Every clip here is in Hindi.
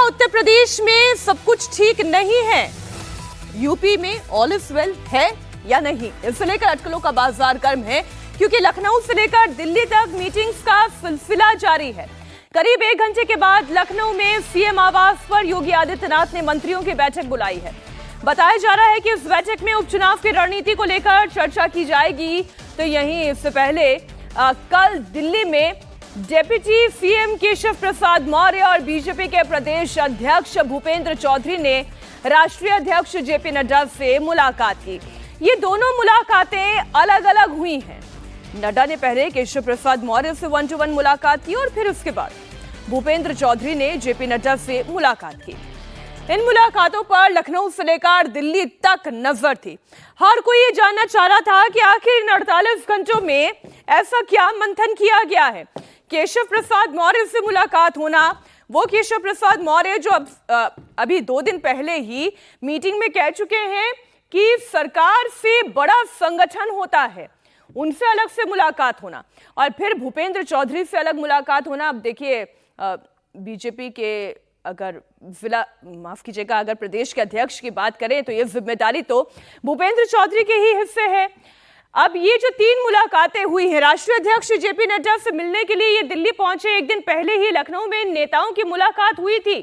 उत्तर प्रदेश में सब कुछ ठीक नहीं है? यूपी में ऑल इज वेल है या नहीं? इसे लेकर अटकलों का बाजार गर्म है, क्योंकि लखनऊ से लेकर दिल्ली तक मीटिंग्स का सिलसिला जारी है। करीब 1 घंटे के बाद लखनऊ में सीएम आवास पर योगी आदित्यनाथ ने मंत्रियों की बैठक बुलाई है। बताया जा रहा है कि इस बैठक में उपचुनाव की रणनीति को लेकर चर्चा की जाएगी। तो यहीं इससे पहले कल दिल्ली में डेप्यूटी सीएम केशव प्रसाद मौर्य और बीजेपी के प्रदेश अध्यक्ष भूपेंद्र चौधरी ने राष्ट्रीय अध्यक्ष जेपी नड्डा से मुलाकात की। ये दोनों मुलाकातें अलग अलग हुई हैं। नड्डा ने पहले केशव प्रसाद मौर्य से 1-to-1 मुलाकात की और फिर उसके बाद भूपेंद्र चौधरी ने जेपी नड्डा से मुलाकात की। इन मुलाकातों पर लखनऊ से लेकर दिल्ली तक नजर थी। हर कोई ये जानना चाह रहा था कि आखिर इन 48 घंटों में ऐसा क्या मंथन किया गया है। केशव प्रसाद मौर्य से मुलाकात होना, वो केशव प्रसाद मौर्य जो अभी 2 दिन पहले ही मीटिंग में कह चुके हैं कि सरकार से बड़ा संगठन होता है, उनसे अलग से मुलाकात होना और फिर भूपेंद्र चौधरी से अलग मुलाकात होना। अब देखिए, बीजेपी के अगर अगर प्रदेश के अध्यक्ष की बात करें तो ये जिम्मेदारी तो भूपेंद्र चौधरी के ही हिस्से है। अब ये जो 3 मुलाकातें हुई हैं, राष्ट्रीय अध्यक्ष जेपी नड्डा से मिलने के लिए ये दिल्ली पहुंचे, 1 दिन पहले ही लखनऊ में नेताओं की मुलाकात हुई थी।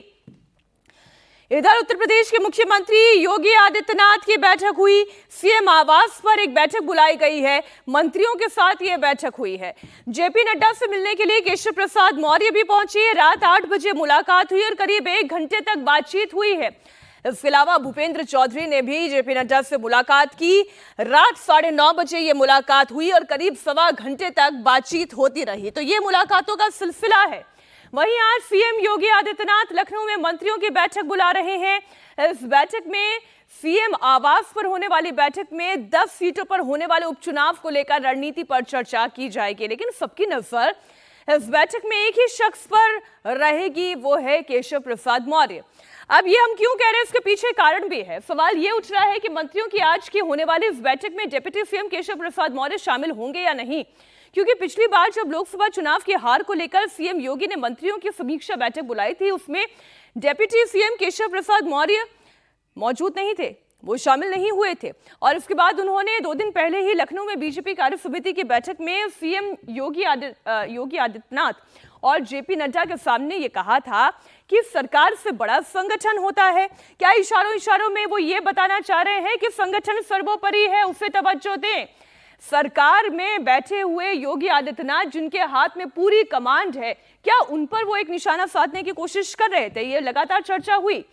इधर उत्तर प्रदेश के मुख्यमंत्री योगी आदित्यनाथ की बैठक हुई। सीएम आवास पर एक बैठक बुलाई गई है, मंत्रियों के साथ ये बैठक हुई है। जेपी नड्डा से मिलने के लिए केशव प्रसाद मौर्य भी पहुंचे। रात 8 बजे मुलाकात हुई और करीब 1 घंटे तक बातचीत हुई है। इसके अलावा भूपेंद्र चौधरी ने भी जेपी नड्डा से मुलाकात की। रात 9:30 बजे ये मुलाकात हुई और करीब 1.25 घंटे तक बातचीत होती रही। तो ये मुलाकातों का सिलसिला है। वहीं आज सीएम योगी आदित्यनाथ लखनऊ में मंत्रियों की बैठक बुला रहे हैं। इस बैठक में सीएम आवास पर होने वाली बैठक में 10 सीटों पर होने वाले उपचुनाव को लेकर रणनीति पर चर्चा की जाएगी। लेकिन सबकी नजर इस बैठक में एक ही शख्स पर रहेगी, वो है केशव प्रसाद मौर्य। अब ये हम क्यों कह रहे हैं, इसके पीछे कारण भी है। सवाल ये उठ रहा है कि मंत्रियों की आज की होने वाली इस बैठक में डिप्टी सीएम केशव प्रसाद मौर्य शामिल होंगे या नहीं, क्योंकि पिछली बार जब लोकसभा चुनाव की हार को लेकर सीएम योगी ने मंत्रियों की समीक्षा बैठक बुलाई थी, उसमें डिप्टी सीएम केशव प्रसाद मौर्य मौजूद नहीं थे, वो शामिल नहीं हुए थे। और इसके बाद उन्होंने 2 दिन पहले ही लखनऊ में बीजेपी कार्य समिति की बैठक में सीएम योगी आदित्यनाथ और जेपी नड्डा के सामने ये कहा था कि सरकार से बड़ा संगठन होता है। क्या इशारों में वो ये बताना चाह रहे हैं कि संगठन सर्वोपरि है, उसे तवज्जो दें। सरकार में बैठे हुए योगी आदित्यनाथ, जिनके हाथ में पूरी कमांड है, क्या उन पर वो एक निशाना साधने की कोशिश कर रहे थे? ये लगातार चर्चा हुई।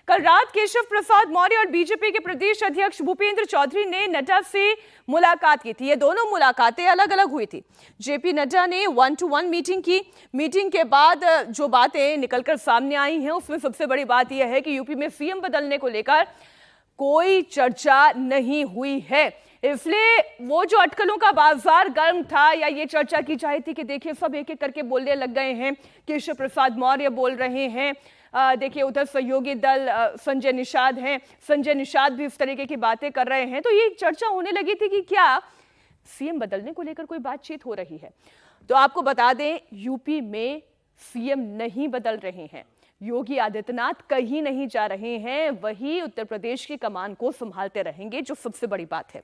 कल रात केशव प्रसाद मौर्य और बीजेपी के प्रदेश अध्यक्ष भूपेंद्र चौधरी ने नड्डा से मुलाकात की थी। ये दोनों मुलाकातें अलग अलग हुई थी। जेपी नड्डा ने 1-to-1 मीटिंग की। मीटिंग के बाद जो बातें निकलकर सामने आई हैं, उसमें सबसे बड़ी बात यह है कि यूपी में सीएम बदलने को लेकर कोई चर्चा नहीं हुई है। इसलिए वो जो अटकलों का बाजार गर्म था, या ये चर्चा की जाती थी कि देखिए सब एक एक करके बोलने लग गए हैं। केशव प्रसाद मौर्य बोल रहे हैं, देखिए उधर सहयोगी दल संजय निषाद हैं, संजय निषाद भी इस तरीके की बातें कर रहे हैं। तो ये चर्चा होने लगी थी कि क्या सीएम बदलने को लेकर कोई बातचीत हो रही है। तो आपको बता दें, यूपी में सीएम नहीं बदल रहे हैं, योगी आदित्यनाथ कहीं नहीं जा रहे हैं, वही उत्तर प्रदेश की कमान को संभालते रहेंगे, जो सबसे बड़ी बात है।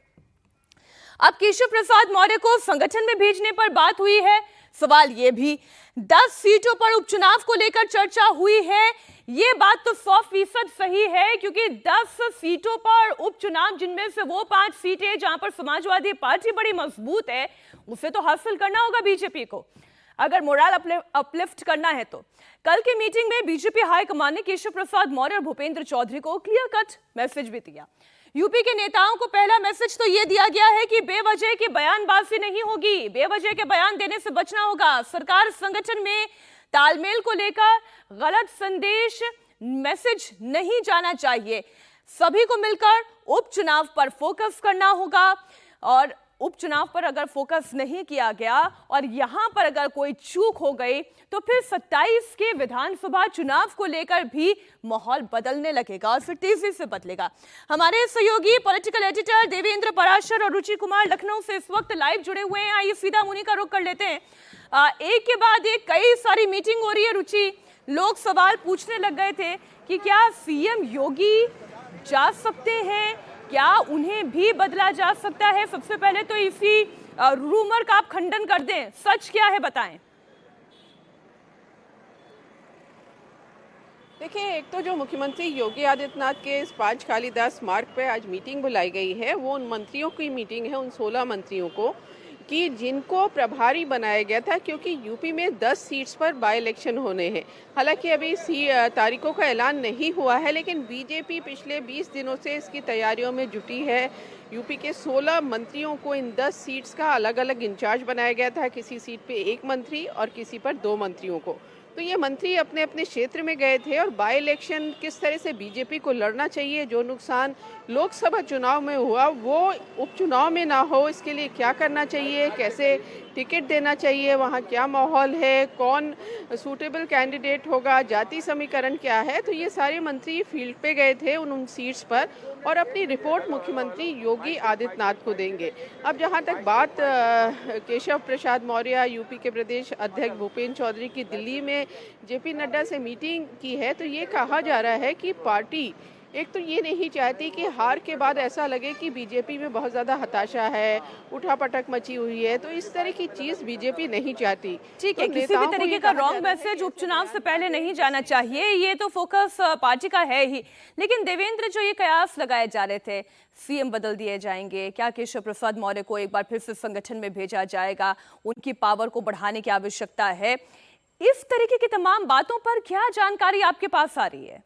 अब केशव प्रसाद मौर्य को संगठन में भेजने पर बात हुई है। सवाल ये भी, 10 सीटों पर उपचुनाव को लेकर चर्चा हुई है। ये बात तो 100% सही है, क्योंकि 10 सीटों पर उपचुनाव, जिनमें से वो 5 सीटें जहां पर समाजवादी पार्टी बड़ी मजबूत है, उसे तो हासिल करना होगा बीजेपी को, अगर मोरल अपलिफ्ट करना है तो। कल की मीटिंग में बीजेपी हाईकमान ने केशव प्रसाद मौर्य और भूपेंद्र चौधरी को क्लियर कट मैसेज भी दिया। यूपी के नेताओं को पहला मैसेज तो यह दिया गया है कि बेवजह की बयानबाजी नहीं होगी, बेवजह के बयान देने से बचना होगा। सरकार संगठन में तालमेल को लेकर गलत संदेश, मैसेज नहीं जाना चाहिए। सभी को मिलकर उपचुनाव पर फोकस करना होगा, और उपचुनाव पर अगर फोकस नहीं किया गया और यहां पर अगर कोई चूक हो गई, तो फिर 27 के विधानसभा चुनाव को लेकर भी माहौल बदलने लगेगा और फिर तेजी से बदलेगा। हमारे सहयोगी पॉलिटिकल एडिटर देवेंद्र पराशर और रुचि कुमार लखनऊ से इस वक्त लाइव जुड़े हुए हैं। आइए सीधा उन्हीं का रुख कर लेते हैं। एक के बाद एक कई सारी मीटिंग हो रही है। रुचि, लोग सवाल पूछने लग गए थे कि क्या सीएम योगी जा सकते हैं, क्या उन्हें भी बदला जा सकता है। सबसे पहले तो इसी रूमर का आप खंडन कर दें, सच क्या है बताएं। देखिए, एक तो जो मुख्यमंत्री योगी आदित्यनाथ के इस 5 कालिदास मार्ग पे आज मीटिंग बुलाई गई है, वो उन मंत्रियों की मीटिंग है, उन 16 मंत्रियों को, कि जिनको प्रभारी बनाया गया था, क्योंकि यूपी में 10 सीट्स पर बाई इलेक्शन होने हैं। हालांकि अभी तारीखों का ऐलान नहीं हुआ है, लेकिन बीजेपी पिछले 20 दिनों से इसकी तैयारियों में जुटी है। यूपी के 16 मंत्रियों को इन 10 सीट्स का अलग अलग इंचार्ज बनाया गया था, किसी सीट पे 1 मंत्री और किसी पर 2 मंत्रियों को। तो ये मंत्री अपने अपने क्षेत्र में गए थे और बाई इलेक्शन किस तरह से बीजेपी को लड़ना चाहिए, जो नुकसान लोकसभा चुनाव में हुआ वो उपचुनाव में ना हो, इसके लिए क्या करना चाहिए, कैसे टिकट देना चाहिए, वहाँ क्या माहौल है, कौन सूटेबल कैंडिडेट होगा, जाति समीकरण क्या है। तो ये सारे मंत्री फील्ड पे गए थे उन सीट्स पर और अपनी रिपोर्ट मुख्यमंत्री योगी आदित्यनाथ को देंगे। अब जहाँ तक बात केशव प्रसाद मौर्य यूपी के प्रदेश अध्यक्ष भूपेंद्र चौधरी की दिल्ली में जेपी नड्डा से मीटिंग की है, तो ये कहा जा रहा है कि पार्टी एक तो ये नहीं चाहती कि हार के बाद ऐसा लगे कि बीजेपी में बहुत ज़्यादा हताशा है, उठापटक मची हुई है, तो इस तरह की चीज़ बीजेपी नहीं चाहती। ठीक है, किसी भी तरीके का रॉन्ग मैसेज उपचुनाव से पहले नहीं जाना चाहिए, ये तो फोकस पार्टी का है ही। लेकिन देवेंद्र, जो ये कयास लगाए जा रहे थे, सीएम बदल दिए जाएंगे, क्या केशव प्रसाद मौर्य को एक बार फिर से संगठन में भेजा जाएगा, उनकी पावर को बढ़ाने की आवश्यकता है, इस तरीके की तमाम बातों पर क्या जानकारी आपके पास आ रही है?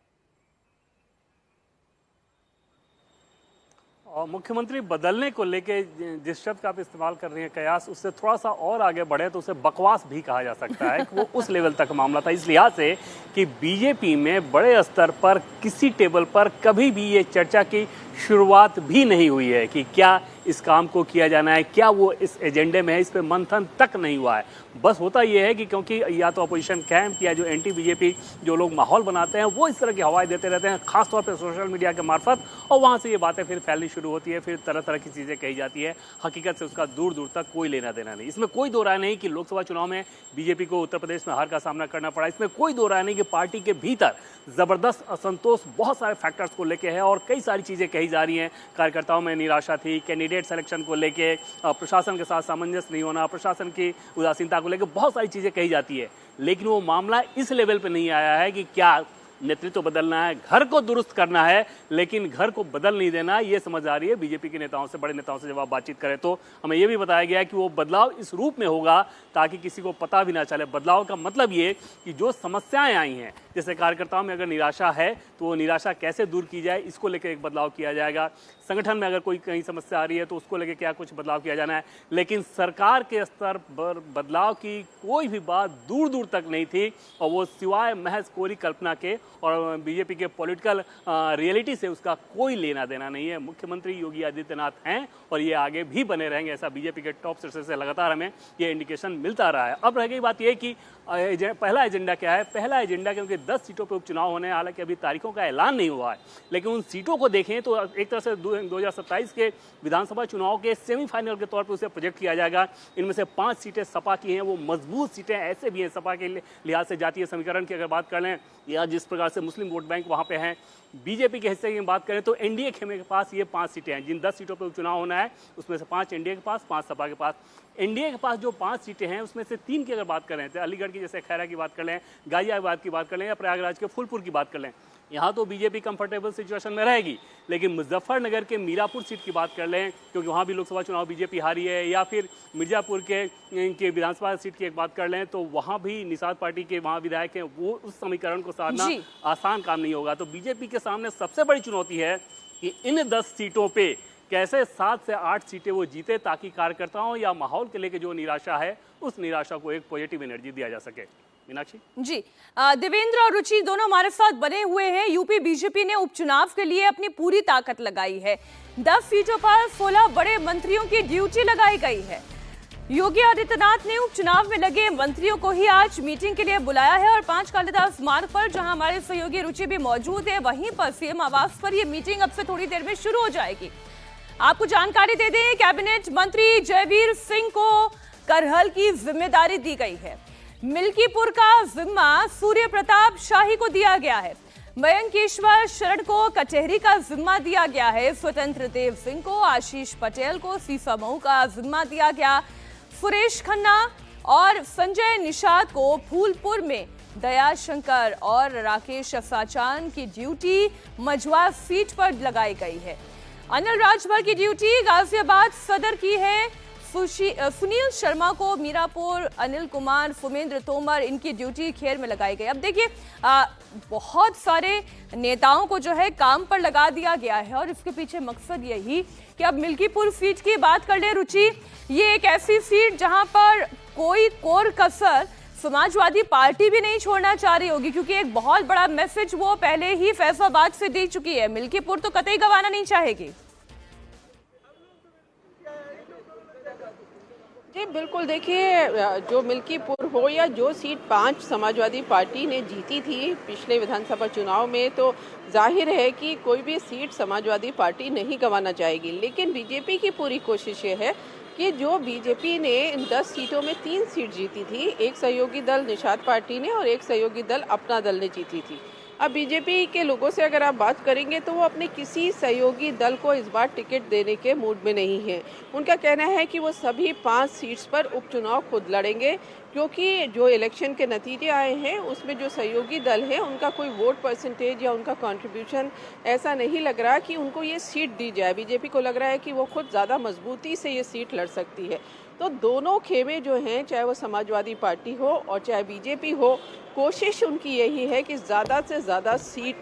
और मुख्यमंत्री बदलने को लेके जिस शब्द का आप इस्तेमाल कर रहे हैं कयास, उससे थोड़ा सा और आगे बढ़े तो उसे बकवास भी कहा जा सकता है कि वो उस लेवल तक मामला था, इस लिहाज से कि बीजेपी में बड़े स्तर पर किसी टेबल पर कभी भी ये चर्चा की शुरुआत भी नहीं हुई है कि क्या इस काम को किया जाना है, क्या वो इस एजेंडे में है, इस पे मंथन तक नहीं हुआ है। बस होता ये है कि क्योंकि या तो अपोजिशन कैंप या जो एंटी बीजेपी जो लोग माहौल बनाते हैं वो इस तरह की हवाएं देते रहते हैं, खासतौर पर सोशल मीडिया के मार्फत, और वहाँ से ये बातें फिर फैलनी शुरू होती है, फिर तरह तरह की चीज़ें कही जाती है। हकीकत से उसका दूर दूर तक कोई लेना देना नहीं। इसमें कोई दो राय नहीं कि लोकसभा चुनाव में बीजेपी को उत्तर प्रदेश में हार का सामना करना पड़ा। इसमें कोई दो राय नहीं कि पार्टी के भीतर ज़बरदस्त असंतोष बहुत सारे फैक्टर्स को लेके है और कई सारी चीज़ें कही जा रही हैं। कार्यकर्ताओं में निराशा थी, कैंडिडेट सिलेक्शन को लेके प्रशासन के साथ सामंजस्य नहीं होना, प्रशासन की उदासीनता को लेकर बहुत सारी चीज़ें कही जाती है। लेकिन वो मामला इस लेवल पे नहीं आया है कि क्या नेतृत्व बदलना है, घर को दुरुस्त करना है, लेकिन घर को बदल नहीं देना। ये समझ आ रही है बीजेपी के नेताओं से, बड़े नेताओं से जब आप बातचीत करें तो हमें यह भी बताया गया है कि वो बदलाव इस रूप में होगा ताकि किसी को पता भी ना चले। बदलाव का मतलब ये कि जो समस्याएं आई हैं, जैसे कार्यकर्ताओं में अगर निराशा है तो वो निराशा कैसे दूर की जाए, इसको लेकर एक बदलाव किया जाएगा। संगठन में अगर कोई कहीं समस्या आ रही है तो उसको लेकर क्या कुछ बदलाव किया जाना है। लेकिन सरकार के स्तर पर बदलाव की कोई भी बात दूर दूर तक नहीं थी, और वो सिवाय महज कोरी कल्पना के और बीजेपी के पॉलिटिकल रियलिटी से उसका कोई लेना देना नहीं है। मुख्यमंत्री योगी आदित्यनाथ हैं और ये आगे भी बने रहेंगे, ऐसा बीजेपी के टॉप सोर्सेज से लगातार हमें ये इंडिकेशन मिलता रहा है। अब रह गई बात ये कि पहला एजेंडा क्या है। पहला एजेंडा, क्योंकि 10 सीटों पर उपचुनाव होने हैं, हालांकि अभी तारीखों का ऐलान नहीं हुआ है, लेकिन उन सीटों को देखें तो एक तरह से 2027 के विधानसभा चुनाव के सेमीफाइनल के तौर पर उसे प्रोजेक्ट किया जाएगा। इनमें से 5 सीटें सपा की हैं, वो मजबूत सीटें ऐसे भी हैं सपा के लिहाज से। जातीय समीकरण की अगर बात कर लें या जिस प्रकार से मुस्लिम वोट बैंक वहाँ पे हैं, बीजेपी के हिस्से की बात करें तो एनडीए खेमे के पास ये 5 सीटें हैं। जिन 10 सीटों पर उपचुनाव होना है उसमें से 5 एनडीए के पास, 5 सपा के पास। एनडीए के पास जो 5 सीटें हैं उसमें से 3 की अगर बात करें तो अलीगढ़ की, जैसे खैरा की बात कर लें, गाजियाबाद की बात कर लें या प्रयागराज के फूलपुर की बात कर लें, यहाँ तो बीजेपी कंफर्टेबल सिचुएशन में रहेगी। लेकिन मुजफ्फरनगर के मीरापुर सीट की बात कर लें, क्योंकि वहाँ भी लोकसभा चुनाव बीजेपी हारी है, या फिर मिर्जापुर के विधानसभा सीट की एक बात कर लें तो वहाँ भी निषाद पार्टी के वहाँ विधायक हैं, वो उस समीकरण को साधना आसान काम नहीं होगा। तो बीजेपी के सामने सबसे बड़ी चुनौती है कि इन 10 सीटों पर कैसे 7 से 8 सीटें वो जीते, ताकि कार्यकर्ताओं या माहौल के लेके जो निराशा है उस निराशा को एक पॉजिटिव एनर्जी दिया जा सके। मीनाक्षी जी, देवेंद्र और रुचि दोनों हमारे साथ बने हुए हैं। यूपी बीजेपी ने उपचुनाव के लिए अपनी पूरी ताकत लगाई है। 10 सीटों पर 16 बड़े मंत्रियों की ड्यूटी लगाई गई है। योगी आदित्यनाथ ने उपचुनाव में लगे मंत्रियों को ही आज मीटिंग के लिए बुलाया है और 5 कालिदास मार्ग पर, जहां हमारे सहयोगी रुचि भी मौजूद है, वहीं पर सीएम आवास पर यह मीटिंग अब से थोड़ी देर में शुरू हो जाएगी। आपको जानकारी दे दें, कैबिनेट मंत्री जयवीर सिंह को करहल की जिम्मेदारी दी गई है। मिल्कीपुर का जिम्मा सूर्य प्रताप शाही को दिया गया है। मयंकेश्वर शरण को कचहरी का जिम्मा दिया गया है। स्वतंत्र देव सिंह को, आशीष पटेल को सीसामऊ का जिम्मा दिया गया। सुरेश खन्ना और संजय निषाद को फूलपुर में, दयाशंकर और राकेश साचान की ड्यूटी मझवा सीट पर लगाई गई है। अनिल राजभर की ड्यूटी गाजियाबाद सदर की है। सुनील शर्मा को मीरापुर, अनिल कुमार, फुमेंद्र तोमर, इनकी ड्यूटी खेर में लगाई गई। अब देखिए बहुत सारे नेताओं को जो है काम पर लगा दिया गया है और इसके पीछे मकसद यही कि अब मिल्कीपुर सीट की बात कर ले रुचि। ये एक ऐसी सीट जहां पर कोई कोर कसर समाजवादी पार्टी भी नहीं छोड़ना चाह रही होगी, क्योंकि एक बहुत बड़ा मैसेज वो पहले ही फैसलाबाद से दे चुकी है। मिल्कीपुर तो कतई गंवाना नहीं चाहेगी। जी बिल्कुल, देखिए जो मिल्कीपुर हो या जो सीट 5 समाजवादी पार्टी ने जीती थी पिछले विधानसभा चुनाव में, तो जाहिर है कि कोई भी सीट समाजवादी पार्टी नहीं गंवाना चाहेगी। लेकिन बीजेपी की पूरी कोशिश ये है कि जो बीजेपी ने इन 10 सीटों में 3 सीट जीती थी, एक सहयोगी दल निषाद पार्टी ने और एक सहयोगी दल अपना दल ने जीती थी। अब बीजेपी के लोगों से अगर आप बात करेंगे तो वो अपने किसी सहयोगी दल को इस बार टिकट देने के मूड में नहीं है। उनका कहना है कि वो सभी 5 सीट्स पर उपचुनाव खुद लड़ेंगे, क्योंकि जो इलेक्शन के नतीजे आए हैं उसमें जो सहयोगी दल है उनका कोई वोट परसेंटेज या उनका कंट्रीब्यूशन ऐसा नहीं लग रहा कि उनको ये सीट दी जाए। बीजेपी को लग रहा है कि वो खुद ज़्यादा मजबूती से ये सीट लड़ सकती है। तो दोनों खेमे जो हैं, चाहे वो समाजवादी पार्टी हो और चाहे बीजेपी हो, कोशिश उनकी यही है कि ज़्यादा से ज़्यादा सीट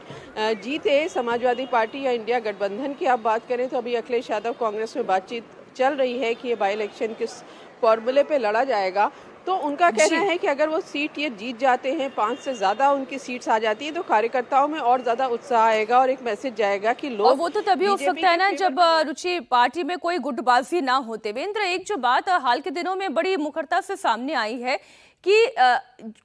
जीते समाजवादी पार्टी या इंडिया गठबंधन की आप बात करें तो अभी अखिलेश यादव कांग्रेस में बातचीत चल रही है कि ये बाई इलेक्शन किस फॉर्मूले पे लड़ा जाएगा। तो उनका कहना है कि अगर वो सीट ये जीत जाते हैं, 5 से ज़्यादा उनकी सीट्स आ जाती है, तो कार्यकर्ताओं में और ज़्यादा उत्साह आएगा और एक मैसेज जाएगा कि लोग, और वो तो तभी हो सकता है ना जब रुचि पार्टी में कोई गुटबाजी ना हो। देवेंद्र, एक जो बात हाल के दिनों में बड़ी मुखरता से सामने आई है कि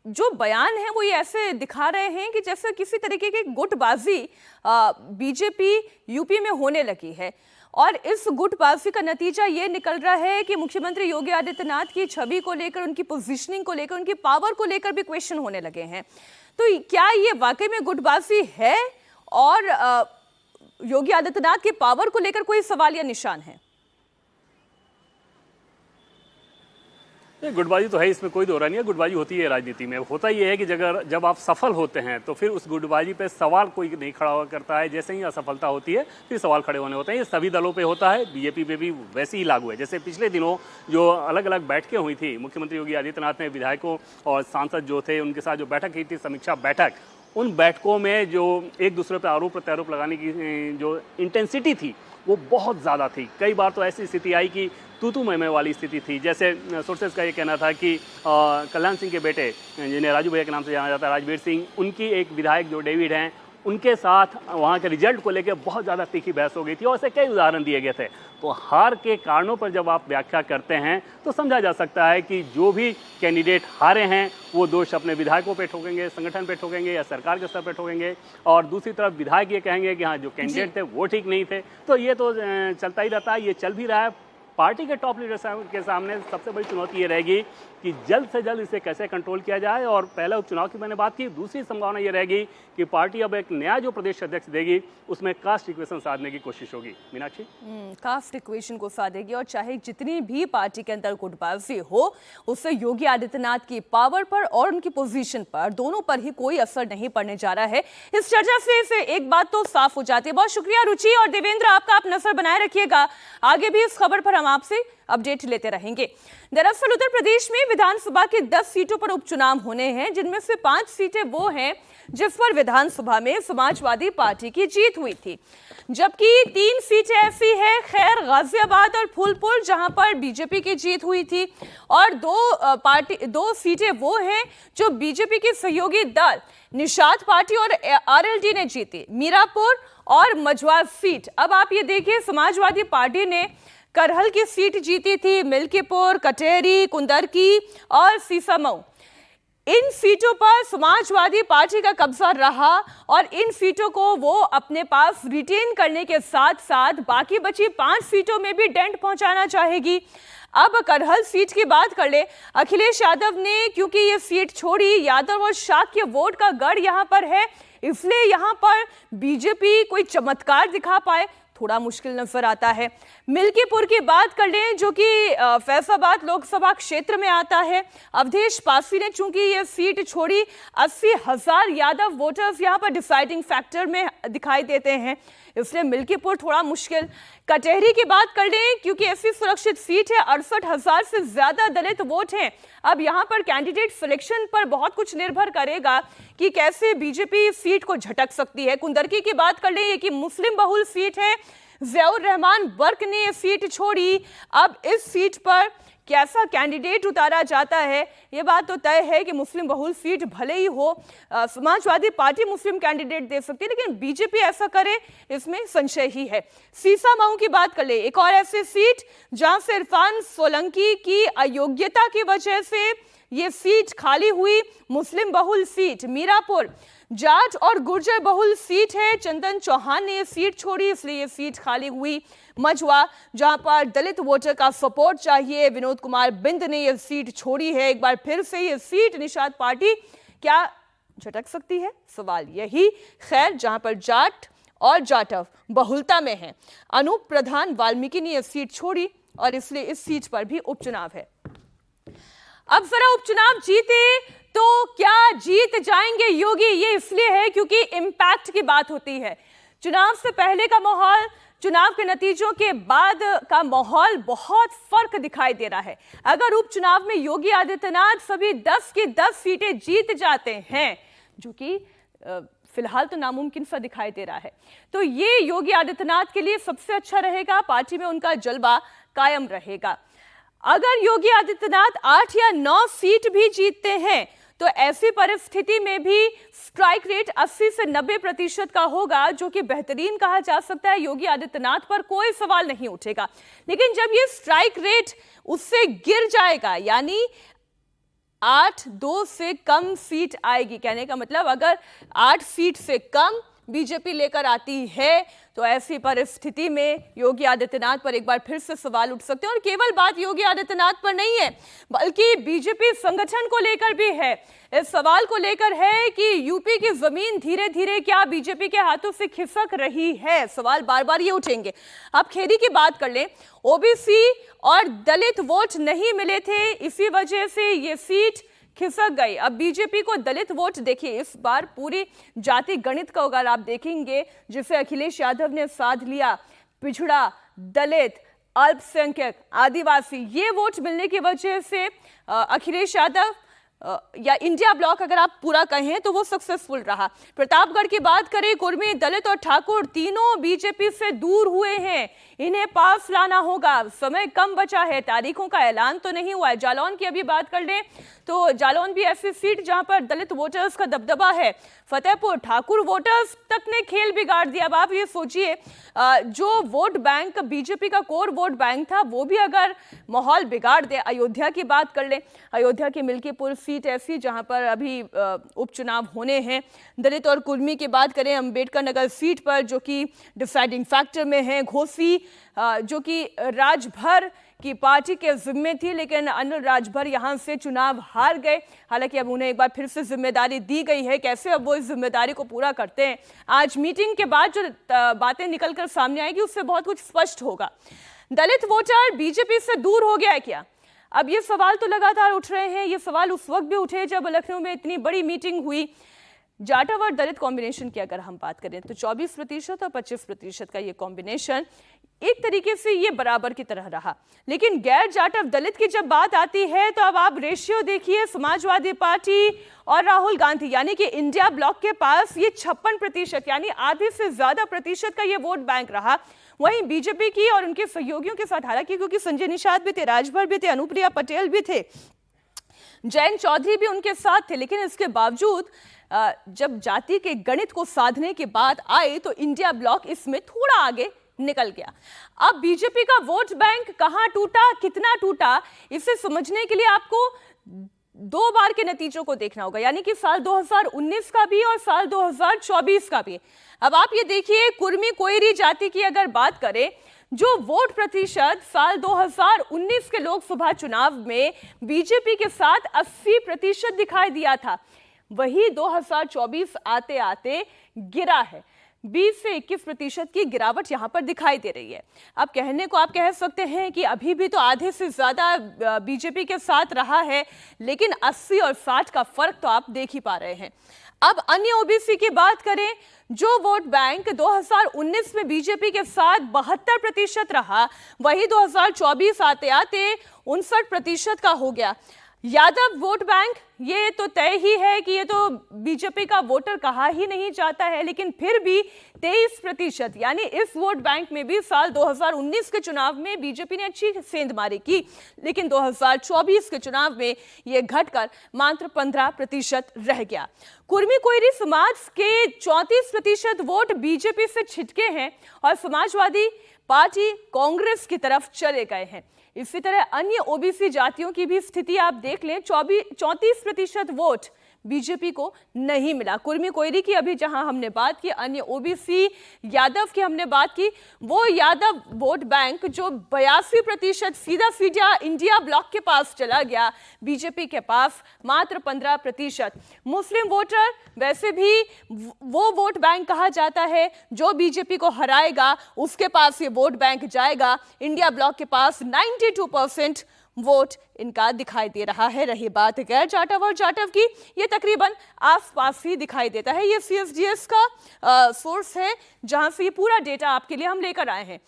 जो बयान है वो ये ऐसे दिखा रहे हैं कि जैसे किसी तरीके की गुटबाजी बीजेपी यूपी में होने लगी है, और इस गुटबाजी का नतीजा ये निकल रहा है कि मुख्यमंत्री योगी आदित्यनाथ की छवि को लेकर, उनकी पोजीशनिंग को लेकर, उनकी पावर को लेकर भी क्वेश्चन होने लगे हैं। तो क्या ये वाकई में गुटबाजी है और योगी आदित्यनाथ की पावर को लेकर कोई सवाल या निशान है? गुटबाजी तो है, इसमें कोई दोहरा नहीं है। गुटबाजी होती है राजनीति में। होता ये है कि जब आप सफल होते हैं तो फिर उस गुटबाजी पे सवाल कोई नहीं खड़ा हुआ करता है। जैसे ही असफलता होती है फिर सवाल खड़े होने होते हैं। ये सभी दलों पे होता है, बीजेपी पे भी वैसे ही लागू है। जैसे पिछले दिनों जो अलग अलग बैठकें हुई थी, मुख्यमंत्री योगी आदित्यनाथ ने विधायकों और सांसद जो थे उनके साथ जो बैठक की थी, समीक्षा बैठक, उन बैठकों में जो एक दूसरे पर आरोप प्रत्यारोप लगाने की जो इंटेंसिटी थी वो बहुत ज़्यादा थी। कई बार तो ऐसी स्थिति आई कि तू मैं वाली स्थिति थी। जैसे सोर्सेज का ये कहना था कि कल्याण सिंह के बेटे, जिन्हें राजू भैया के नाम से जाना जाता है, राजवीर सिंह, उनकी एक विधायक जो डेविड हैं, उनके साथ वहाँ के रिजल्ट को लेकर बहुत ज़्यादा तीखी बहस हो गई थी और ऐसे कई उदाहरण दिए गए थे। तो हार के कारणों पर जब आप व्याख्या करते हैं तो समझा जा सकता है कि जो भी कैंडिडेट हारे हैं वो दोष अपने विधायकों पे ठोकेंगे, संगठन पे ठोकेंगे या सरकार के स्तर पे ठोकेंगे, और दूसरी तरफ विधायक ये कहेंगे कि हाँ जो कैंडिडेट थे वो ठीक नहीं थे। तो ये तो चलता ही रहता है, ये चल भी रहा है। पार्टी के टॉप लीडर के सामने सबसे बड़ी चुनौती ये रहेगी कि जल्द से जल्द इसे कैसे कंट्रोल किया जाए। और पहले उपचुनाव की मैंने बात की, दूसरी संभावना ये रहेगी कि पार्टी अब एक नया जो प्रदेश अध्यक्ष देगी उसमें कास्ट इक्वेशन साधने की कोशिश होगी। मीनाक्षी, कास्ट इक्वेशन को साधेगी, और चाहे जितनी भी पार्टी के अंदर गुटबाजी हो उससे योगी आदित्यनाथ की पावर पर और उनकी पोजीशन पर, दोनों पर ही कोई असर नहीं पड़ने जा रहा है। इस चर्चा से एक बात तो साफ हो जाती है। बहुत शुक्रिया रुचि और देवेंद्र, आपका आप नजर बनाए रखिएगा, आगे भी इस खबर पर हम आपसे अपडेट लेते रहेंगे। दरअसल उत्तर प्रदेश में विधानसभा की 10 सीटों पर उपचुनाव होने हैं, जिनमें से 5 सीटें वो हैं जिस पर विधानसभा में समाजवादी पार्टी की जीत हुई थी, जबकि 3 सीटें ऐसी हैं, खैर गाजियाबाद और फूलपुर, जहां पर बीजेपी की जीत हुई थी, और 2 सीटें वो हैं जो बीजेपी के सहयोगी दल निषाद पार्टी और आरएलडी ने जीती, मीरापुर और मझवा सीट। अब आप ये देखिए, समाजवादी पार्टी ने करहल की सीट जीती थी, मिल्कीपुर, कटेरी, कुंदरकी और सीसामऊ। इन सीटों पर समाजवादी पार्टी का कब्जा रहा और इन सीटों को वो अपने पास रिटेन करने के साथ साथ बाकी बची 5 सीटों में भी डेंट पहुंचाना चाहेगी। अब करहल सीट की बात कर ले। अखिलेश यादव ने क्योंकि ये सीट छोड़ी, यादव और शाक्य वोट का गढ़ यहाँ पर है, इसलिए यहाँ पर बीजेपी कोई चमत्कार दिखा पाए थोड़ा मुश्किल नजर आता है। मिल्कीपुर की बात कर लें जो कि फैसलाबाद लोकसभा क्षेत्र में आता है। अवधेश पासी ने चूंकि ये सीट छोड़ी, 80,000 यादव वोटर्स यहाँ पर डिसाइडिंग फैक्टर में दिखाई देते हैं, इसलिए मिल्कीपुर थोड़ा मुश्किल। कचहरी की बात कर लें क्योंकि ऐसी सुरक्षित सीट है, 68,000 से ज्यादा दलित वोट हैं। अब यहाँ पर कैंडिडेट सिलेक्शन पर बहुत कुछ निर्भर करेगा कि कैसे बीजेपी इस सीट को झटक सकती है। कुंदरकी की बात कर लें, ये कि मुस्लिम बहुल सीट है, ज़ियाउर रहमान बर्क ने ये सीट छोड़ी। अब इस सीट पर कैसा कैंडिडेट उतारा जाता है, ये बात तो तय है कि मुस्लिम बहुल सीट भले ही हो, समाजवादी पार्टी मुस्लिम कैंडिडेट दे सकती है, लेकिन बीजेपी ऐसा करे इसमें संशय ही है। सीसामाऊ की बात कर ले, एक और ऐसी सीट जहां से इरफान सोलंकी की अयोग्यता की वजह से ये सीट खाली हुई, मुस्लिम बहुल सीट मीरापुर। जाट और गुर्जर बहुल सीट है, चंदन चौहान ने ये सीट छोड़ी, इसलिए ये सीट खाली हुई। मझवा, जहां पर दलित वोटर का सपोर्ट चाहिए, विनोद कुमार बिंद ने ये सीट छोड़ी है। एक बार फिर से ये सीट निषाद पार्टी क्या झटक सकती है, सवाल यही। खैर, जहां पर जाट और जाटव बहुलता में है, अनूप प्रधान वाल्मीकि ने यह सीट छोड़ी और इसलिए इस सीट पर भी उपचुनाव है। अब जरा उपचुनाव जीते तो क्या जीत जाएंगे योगी, ये इसलिए है क्योंकि इंपैक्ट की बात होती है। चुनाव से पहले का माहौल, चुनाव के नतीजों के बाद का माहौल बहुत फर्क दिखाई दे रहा है। अगर उपचुनाव में योगी आदित्यनाथ सभी 10 की 10 सीटें जीत जाते हैं, जो कि फिलहाल तो नामुमकिन सा दिखाई दे रहा है, तो ये योगी आदित्यनाथ के लिए सबसे अच्छा रहेगा, पार्टी में उनका जलवा कायम रहेगा। अगर योगी आदित्यनाथ 8 या 9 सीट भी जीतते हैं तो ऐसी परिस्थिति में भी स्ट्राइक रेट 80 से 90% का होगा, जो कि बेहतरीन कहा जा सकता है। योगी आदित्यनाथ पर कोई सवाल नहीं उठेगा। लेकिन जब ये स्ट्राइक रेट उससे गिर जाएगा, यानी 8-2 से कम सीट आएगी, कहने का मतलब अगर 8 सीट से कम बीजेपी लेकर आती है तो ऐसी परिस्थिति में योगी आदित्यनाथ पर एक बार फिर से सवाल उठ सकते हैं। और केवल बात योगी आदित्यनाथ पर नहीं है, बल्कि बीजेपी संगठन को लेकर भी है। इस सवाल को लेकर है कि यूपी की जमीन धीरे धीरे क्या बीजेपी के हाथों से खिसक रही है, सवाल बार बार ये उठेंगे। अब खेड़ी की बात कर लें, ओबीसी और दलित वोट नहीं मिले थे, इसी वजह से ये सीट खिसक गई। अब बीजेपी को दलित वोट, देखिए इस बार पूरी जाति गणित का अगर आप देखेंगे, जिसे अखिलेश यादव ने साध लिया, पिछड़ा, दलित, अल्पसंख्यक, आदिवासी, ये वोट मिलने की वजह से अखिलेश यादव या इंडिया ब्लॉक अगर आप पूरा कहें तो वो सक्सेसफुल रहा। प्रतापगढ़ की बात करें, कुर्मी, दलित और ठाकुर तीनों बीजेपी से दूर हुए हैं, इन्हें पास लाना होगा, समय कम बचा है, तारीखों का ऐलान तो नहीं हुआ है। जालौन की अभी बात कर लें तो जालौन भी ऐसी सीट जहां पर दलित वोटर्स का दबदबा है। फतेहपुर, ठाकुर वोटर्स तक ने खेल बिगाड़ दिया। अब आप ये सोचिए, जो वोट बैंक बीजेपी का कोर वोट बैंक था वो भी अगर माहौल बिगाड़ दे। अयोध्या की बात कर लें, अयोध्या की मिल्कीपुर सीट ऐसी जहां पर अभी उपचुनाव होने हैं। दलित और कुर्मी की बात करें, अंबेडकर नगर सीट पर जो कि डिसाइडिंग फैक्टर में है। घोसी जो कि राजभर की पार्टी के जिम्मे थी, लेकिन अनिल राजभर यहां से चुनाव हार गए। हालांकि अब उन्हें एक बार फिर से जिम्मेदारी दी गई है, कैसे अब वो इस जिम्मेदारी को पूरा करते हैं, आज मीटिंग के बाद जो बातें निकलकर सामने आएगी उससे बहुत कुछ स्पष्ट होगा। दलित वोटर बीजेपी से दूर हो गया है क्या? अब ये सवाल तो लगातार उठ रहे हैं। ये सवाल उस वक्त भी उठे जब लखनऊ में इतनी बड़ी मीटिंग हुई। जाटव और दलित कॉम्बिनेशन की अगर हम बात करें तो 24% और 25% का ये कॉम्बिनेशन एक तरीके से ये बराबर की तरह रहा। लेकिन गैर जाटव दलित की जब बात आती है तो अब आप रेशियो देखिए, समाजवादी पार्टी और राहुल गांधी यानी कि इंडिया ब्लॉक के पास ये 56% यानी आधे से ज्यादा प्रतिशत का ये वोट बैंक रहा। वहीं बीजेपी की और उनके सहयोगियों के साथ, हालांकि क्योंकि संजय निषाद भी थे, राजभर भी थे, अनुप्रिया पटेल भी थे, जयंत चौधरी भी उनके साथ थे, लेकिन इसके बावजूद जब जाति के गणित को साधने की बात आई तो इंडिया ब्लॉक इसमें थोड़ा आगे निकल गया। अब बीजेपी का वोट बैंक कहां टूटा, कितना टूटा, इसे समझने के लिए आपको 2 बार के नतीजों को देखना होगा, यानी कि साल 2019 का भी और साल 2024 का भी। अब आप ये देखिए, कुर्मी कोयरी जाति की अगर बात करें जो वोट प्रतिशत साल 2019 के लोकसभा चुनाव में बीजेपी के साथ 80% दिखाई दिया था, वही 2024 आते आते गिरा है। 20 से 21% की गिरावट यहां पर दिखाई दे रही है। अब कहने को आप कह सकते हैं कि अभी भी तो आधे से ज्यादा बीजेपी के साथ रहा है, लेकिन 80 और 60 का फर्क तो आप देख ही पा रहे हैं। अब अन्य ओबीसी की बात करें, जो वोट बैंक 2019 में बीजेपी के साथ 72% रहा, वही 2024 आते आते 59% का हो गया। यादव वोट बैंक, ये तो तय ही है कि ये तो बीजेपी का वोटर कहा ही नहीं जाता है, लेकिन फिर भी 23%, यानी इस वोट बैंक में भी साल 2019 के चुनाव में बीजेपी ने अच्छी सेंधमारी की, लेकिन 2024 के चुनाव में ये घटकर मात्र 15% रह गया। कुर्मी कोयरी समाज के 34% वोट बीजेपी से छिटके हैं और समाजवादी पार्टी कांग्रेस की तरफ चले गए हैं। इसी तरह अन्य ओबीसी जातियों की भी स्थिति आप देख लें, 34% वोट बीजेपी को नहीं मिला। कुर्मी कोयरी की अभी जहां हमने बात की, अन्य ओबीसी यादव की हमने बात की, वो यादव वोट बैंक जो 82% सीधा इंडिया ब्लॉक के पास चला गया, बीजेपी के पास मात्र 15%। मुस्लिम वोटर वैसे भी वो वोट बैंक कहा जाता है जो बीजेपी को हराएगा, उसके पास ये वोट बैंक जाएगा। इंडिया ब्लॉक के पास 92% वोट इनका दिखाई दे रहा है। रही बात गैर जाटव और जाटव की, ये तकरीबन आसपास ही दिखाई देता है। ये CSDS का सोर्स है जहां से ये पूरा डेटा आपके लिए हम लेकर आए हैं।